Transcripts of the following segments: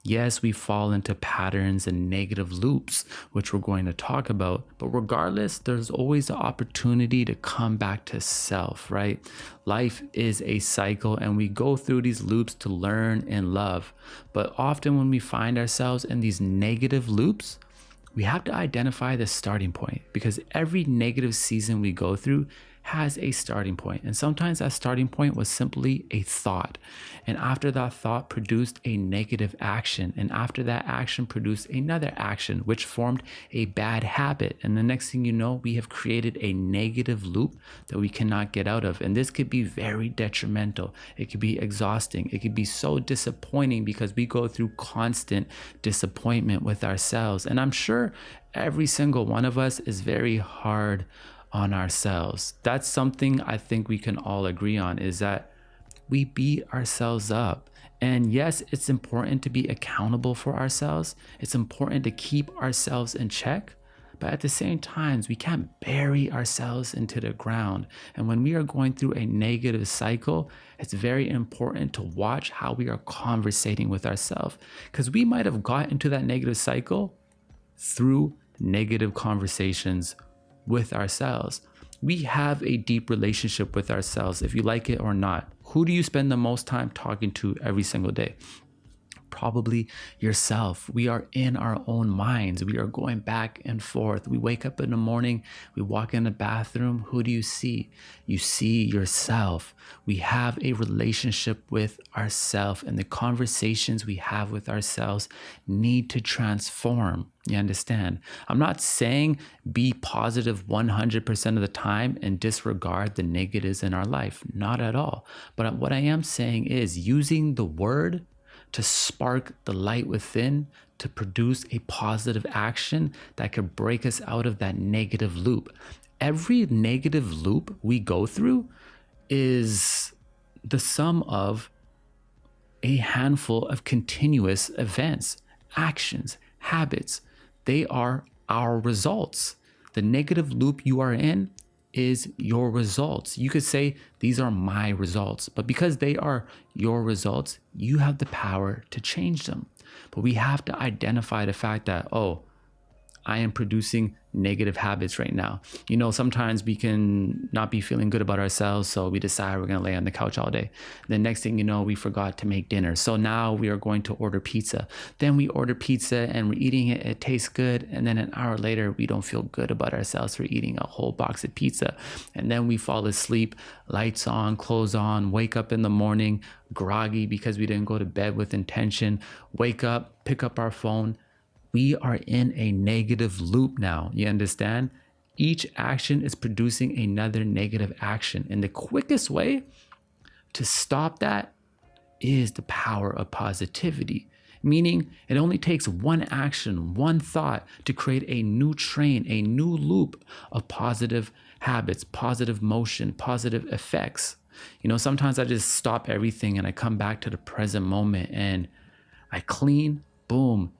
Yes, we fall into patterns and negative loops, which we're going to talk about. But regardless, there's always the opportunity to come back to self, right? Life is a cycle and we go through these loops to learn and love. But often when we find ourselves in these negative loops, we have to identify the starting point, because every negative season we go through has a starting point. And sometimes that starting point was simply a thought. And after that thought produced a negative action. And after that action produced another action, which formed a bad habit. And the next thing you know, we have created a negative loop that we cannot get out of. And this could be very detrimental. It could be exhausting. It could be so disappointing because we go through constant disappointment with ourselves. And I'm sure every single one of us is very hard on ourselves. That's something I think we can all agree on, is that we beat ourselves up. And yes, it's important to be accountable for ourselves. It's important to keep ourselves in check. But at the same time, we can't bury ourselves into the ground. And when we are going through a negative cycle, it's very important to watch how we are conversating with ourselves, because we might have got into that negative cycle through negative conversations with ourselves. We have a deep relationship with ourselves, if you like it or not. Who do you spend the most time talking to every single day? Probably yourself. We are in our own minds. We are going back and forth. We wake up in the morning, we walk in the bathroom. Who do you see? You see yourself. We have a relationship with ourselves, and the conversations we have with ourselves need to transform. You understand? I'm not saying be positive 100% of the time and disregard the negatives in our life. Not at all. But what I am saying is using the word to spark the light within, to produce a positive action that could break us out of that negative loop. Every negative loop we go through is the sum of a handful of continuous events, actions, habits. They are our results. The negative loop you are in is your results. You could say these are my results, but because they are your results, you have the power to change them. But we have to identify the fact that, oh, I am producing negative habits right now. You know, sometimes we can not be feeling good about ourselves, so we decide we're going to lay on the couch all day. The next thing you know, we forgot to make dinner. So now we are going to order pizza. Then we order pizza and we're eating it. It tastes good. And then an hour later, we don't feel good about ourselves for eating a whole box of pizza. And then we fall asleep, lights on, clothes on, wake up in the morning, groggy because we didn't go to bed with intention, wake up, pick up our phone. We are in a negative loop now. You understand? Each action is producing another negative action. And the quickest way to stop that is the power of positivity. Meaning it only takes one action, one thought to create a new train, a new loop of positive habits, positive motion, positive effects. You know, sometimes I just stop everything and I come back to the present moment and I clean, boom,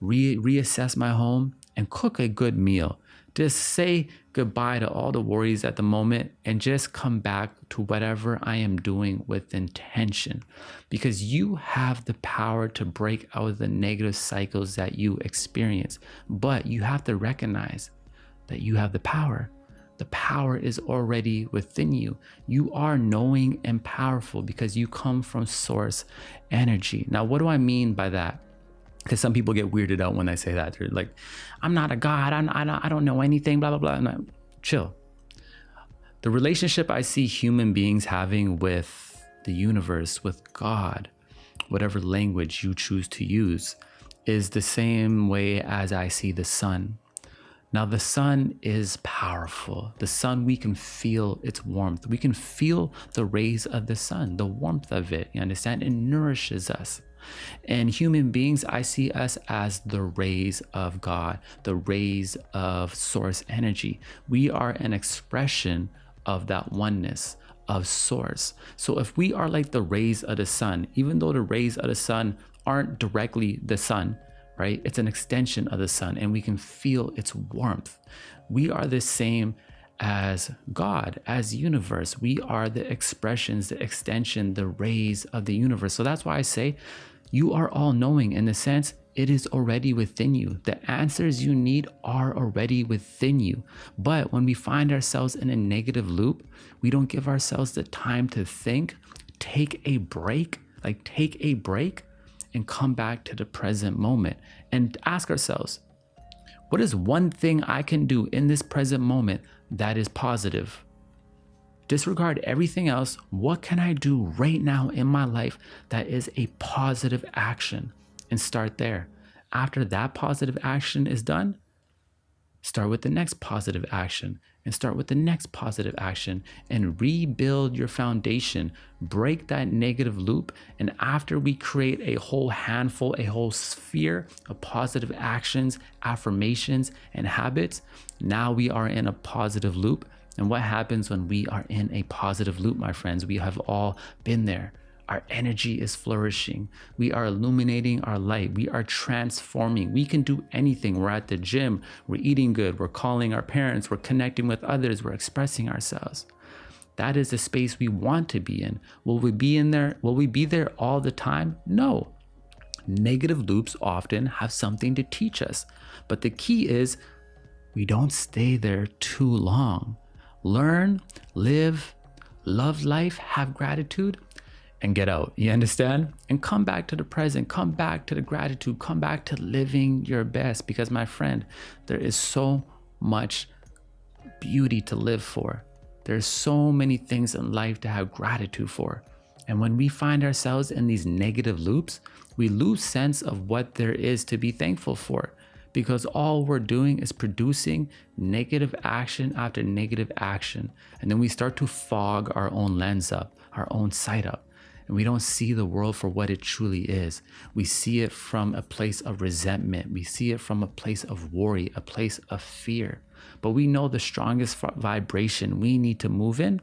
reassess my home and cook a good meal. Just say goodbye to all the worries at the moment and just come back to whatever I am doing with intention, because you have the power to break out of the negative cycles that you experience. But you have to recognize that you have the power. The power is already within you. You are knowing and powerful because you come from source energy. Now, what do I mean by that? Because some people get weirded out when I say that. They're like, I'm not a god. I don't know anything, blah, blah, blah. And I'm, chill. The relationship I see human beings having with the universe, with God, whatever language you choose to use, is the same way as I see the sun. Now, the sun is powerful. The sun, we can feel its warmth. We can feel the rays of the sun, the warmth of it. You understand? It nourishes us. And human beings, I see us as the rays of God, the rays of source energy. We are an expression of that oneness of source. So if we are like the rays of the sun, even though the rays of the sun aren't directly the sun, right? It's an extension of the sun and we can feel its warmth. We are the same as God, as universe. We are the expressions, the extension, the rays of the universe. So that's why I say You are all knowing in the sense it is already within you. The answers you need are already within you. But when we find ourselves in a negative loop, we don't give ourselves the time to think, take a break and come back to the present moment and ask ourselves, what is one thing I can do in this present moment that is positive? Disregard everything else. What can I do right now in my life that is a positive action? And start there. After that positive action is done, start with the next positive action and start with the next positive action and rebuild your foundation. Break that negative loop. And after we create a whole handful, a whole sphere of positive actions, affirmations, and habits, now we are in a positive loop. And what happens when we are in a positive loop, my friends? We have all been there. Our energy is flourishing. We are illuminating our light. We are transforming. We can do anything. We're at the gym. We're eating good. We're calling our parents. We're connecting with others. We're expressing ourselves. That is the space we want to be in. Will we be in there? Will we be there all the time? No. Negative loops often have something to teach us. But the key is we don't stay there too long. Learn, live, love life, have gratitude, and get out. You understand? And come back to the present, come back to the gratitude, come back to living your best. Because my friend, there is so much beauty to live for. There's so many things in life to have gratitude for. And when we find ourselves in these negative loops, we lose sense of what there is to be thankful for. Because all we're doing is producing negative action after negative action. And then we start to fog our own lens up, our own sight up. And we don't see the world for what it truly is. We see it from a place of resentment. We see it from a place of worry, a place of fear. But we know the strongest vibration we need to move in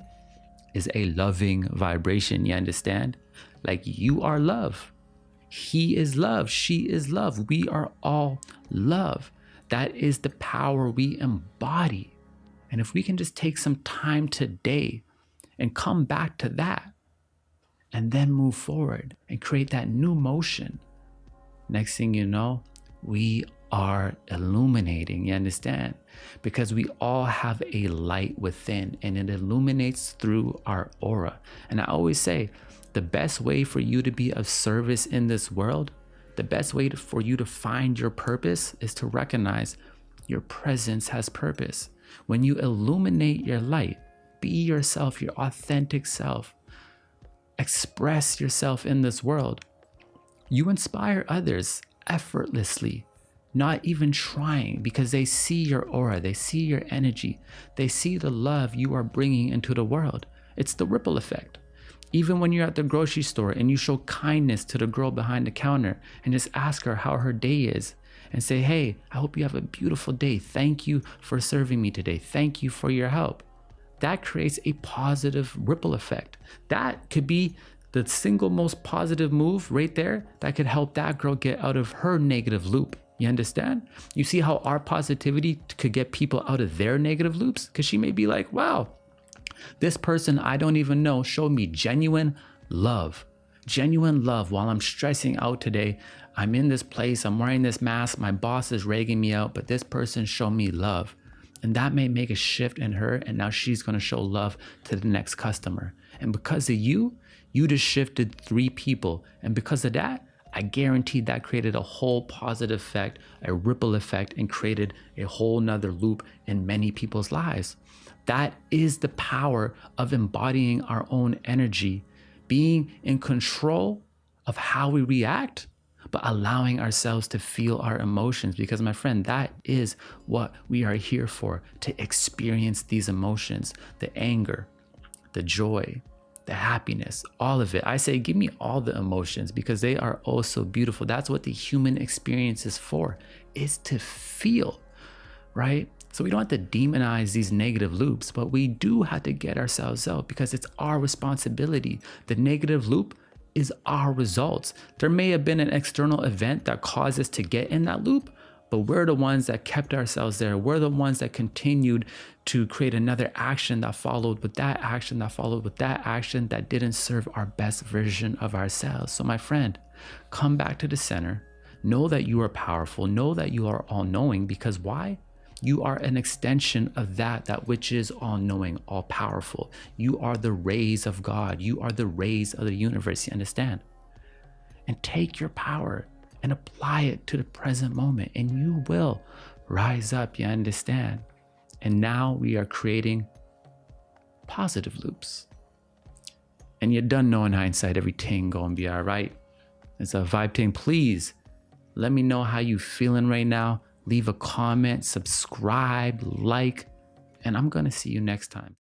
is a loving vibration. You understand? Like you are love. He is love. She is love. We are all love. That is the power we embody. And if we can just take some time today and come back to that, and then move forward and create that new motion, next thing you know, we are illuminating. You understand? Because we all have a light within and it illuminates through our aura. And I always say, the best way for you to be of service in this world, the best way for you to find your purpose is to recognize your presence has purpose. When you illuminate your light, be yourself, your authentic self, express yourself in this world, you inspire others effortlessly, not even trying, because they see your aura, they see your energy, they see the love you are bringing into the world. It's the ripple effect. Even when you're at the grocery store and you show kindness to the girl behind the counter and just ask her how her day is and say, hey, I hope you have a beautiful day. Thank you for serving me today. Thank you for your help. That creates a positive ripple effect. That could be the single most positive move right there that could help that girl get out of her negative loop. You understand? You see how our positivity could get people out of their negative loops? Because she may be like, wow, this person I don't even know showed me genuine love while I'm stressing out today. I'm in this place, I'm wearing this mask, my boss is ragging me out, but this person showed me love. And that may make a shift in her, and now she's going to show love to the next customer. And because of you just shifted 3 people. And because of that, I guarantee that created a whole positive effect, a ripple effect, and created a whole nother loop in many people's lives. That is the power of embodying our own energy, being in control of how we react, but allowing ourselves to feel our emotions. Because my friend, that is what we are here for, to experience these emotions, the anger, the joy, the happiness, all of it. I say, give me all the emotions because they are oh so beautiful. That's what the human experience is for, is to feel, right? So we don't have to demonize these negative loops, but we do have to get ourselves out because it's our responsibility. The negative loop is our results. There may have been an external event that caused us to get in that loop, But we're the ones that kept ourselves there. We're the ones that continued to create another action that followed with that action, that followed with that action that didn't serve our best version of ourselves. So my friend, come back to the center. Know that you are powerful. Know that you are all-knowing, because why? You are an extension of that which is all-knowing, all-powerful. You are the rays of God. You are the rays of the universe, you understand? And take your power and apply it to the present moment, and you will rise up, you understand? And now we are creating positive loops. And you done know in hindsight, everything gonna be all right. It's a vibe thing. Please let me know how you feeling right now. Leave a comment, subscribe, like, and I'm gonna see you next time.